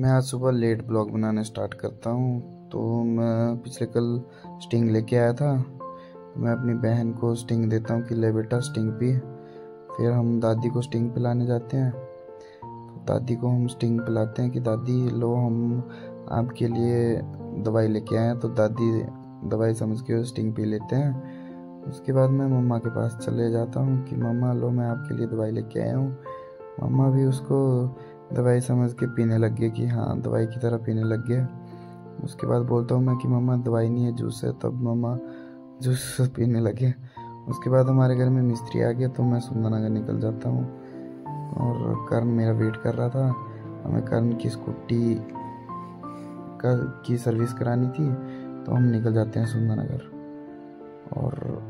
मैं आज सुबह लेट ब्लॉग बनाना स्टार्ट करता हूँ। तो मैं पिछले कल स्टिंग लेके आया था। मैं अपनी बहन को स्टिंग देता हूँ कि ले बेटा स्टिंग पी। फिर हम दादी को स्टिंग पिलाने जाते हैं। तो दादी को हम स्टिंग पिलाते हैं कि दादी लो हम आपके लिए दवाई लेके आए हैं। तो दादी दवाई समझ के स्टिंग पी लेते हैं। उसके बाद मैं मम्मा के पास चले जाता हूँ कि मम्मा लो मैं आपके लिए दवाई लेके आया हूँ। मम्मा भी उसको दवाई समझ के पीने लग गए कि हाँ दवाई की तरह पीने लग गए। उसके बाद बोलता हूँ मैं कि मम्मा दवाई नहीं है जूस है, तब मम्मा जूस पीने लगे। उसके बाद हमारे घर में मिस्त्री आ गया तो मैं सुंदरनगर निकल जाता हूँ। और करण मेरा वेट कर रहा था। हमें करण की स्कूटी की सर्विस करानी थी तो हम निकल जाते हैं सुंदरनगर। और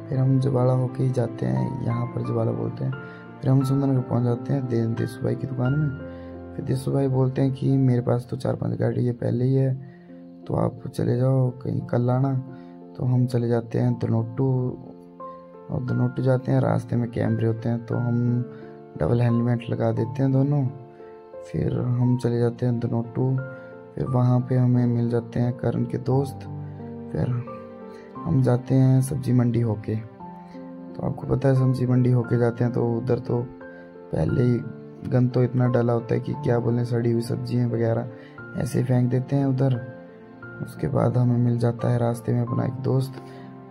फिर हम जबाड़ा होके ही जाते हैं, यहाँ पर जबाड़ा बोलते हैं। फिर हम सुंदरनगर पहुँच जाते हैं देसू भाई की दुकान में। फिर देसू भाई बोलते हैं कि मेरे पास तो 4-5 गाड़ी है पहले ही है, तो आप चले जाओ कहीं कल आना। तो हम चले जाते हैं धनोटू। और धनोटू जाते हैं, रास्ते में कैमरे होते हैं तो हम डबल हेलमेट लगा देते हैं दोनों। फिर हम चले जाते हैं धनोटू। फिर वहाँ पे हमें मिल जाते हैं करण के दोस्त। फिर हम जाते हैं सब्जी मंडी होके। तो आपको पता है सब्जी मंडी होके जाते हैं तो उधर तो पहले ही गंद तो इतना डाला होता है कि क्या बोलें, सड़ी हुई सब्जियां वगैरह ऐसे फेंक देते हैं उधर। उसके बाद हमें मिल जाता है रास्ते में अपना एक दोस्त,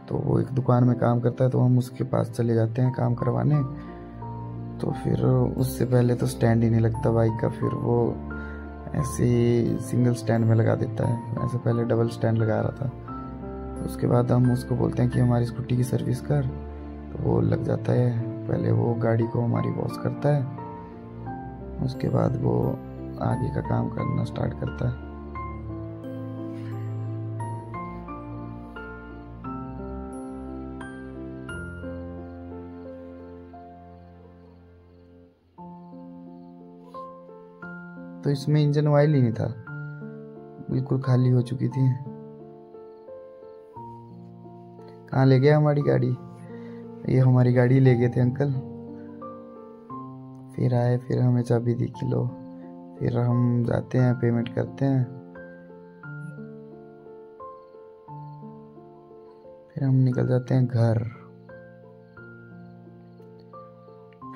तो वो एक दुकान में काम करता है तो हम उसके पास चले जाते हैं काम करवाने। तो फिर उससे पहले तो स्टैंड ही नहीं लगता बाइक का, फिर वो ऐसे सिंगल स्टैंड में लगा देता है। ऐसे पहले डबल स्टैंड लगा रहा था। उसके बाद हम उसको बोलते हैं कि हमारी स्कूटी की सर्विस कर, तो वो लग जाता है। पहले वो गाड़ी को हमारी वॉश करता है, उसके बाद वो आगे का काम करना स्टार्ट करता है। तो इसमें इंजन ऑयल ही नहीं था, बिल्कुल खाली हो चुकी थी। कहाँ ले गया हमारी गाड़ी? ये हमारी गाड़ी ले गए थे अंकल। फिर आए, फिर हमें चाबी दी कि लो। फिर हम जाते हैं, पेमेंट करते हैं। फिर हम निकल जाते हैं घर।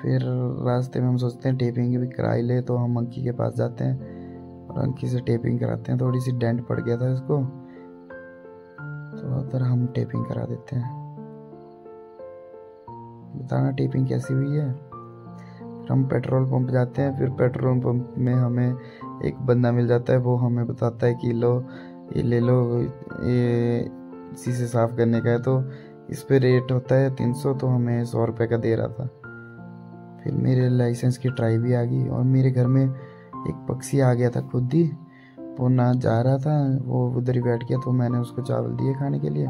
फिर रास्ते में हम सोचते हैं टेपिंग भी करा ही ले, तो हम अंकी के पास जाते हैं और अंकी से टेपिंग कराते हैं। थोड़ी सी डेंट पड़ गया था इसको, तो उधर हम टेपिंग करा देते हैं। बताना टेपिंग कैसी हुई है। फिर हम पेट्रोल पंप जाते हैं। फिर पेट्रोल पंप में हमें एक बंदा मिल जाता है, वो हमें बताता है कि लो ये ले लो, ये शीशे साफ करने का है। तो इस पे रेट होता है 300, तो हमें 100 रुपये का दे रहा था। फिर मेरे लाइसेंस की ट्राई भी आ गई और मेरे घर में एक पक्षी आ गया था खुद ही। वो ना जा रहा था, वो उधर ही बैठ गया, तो मैंने उसको चावल दिए खाने के लिए,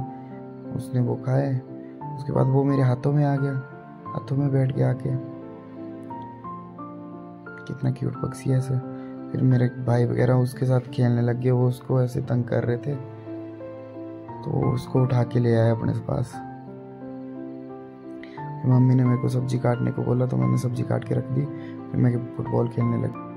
उसने वो खाए। उसके बाद वो मेरे हाथों में आ गया, हाथों में बैठ गया आके। कितना क्यूट पक्षी है ऐसे। फिर मेरे भाई वगैरह उसके साथ खेलने लग गए, वो उसको ऐसे तंग कर रहे थे, तो उसको उठा के ले आए अपने पास। मम्मी ने मेरे को सब्जी काटने को बोला तो मैंने सब्जी काट के रख दी। फिर मैं फुटबॉल खेलने लगा।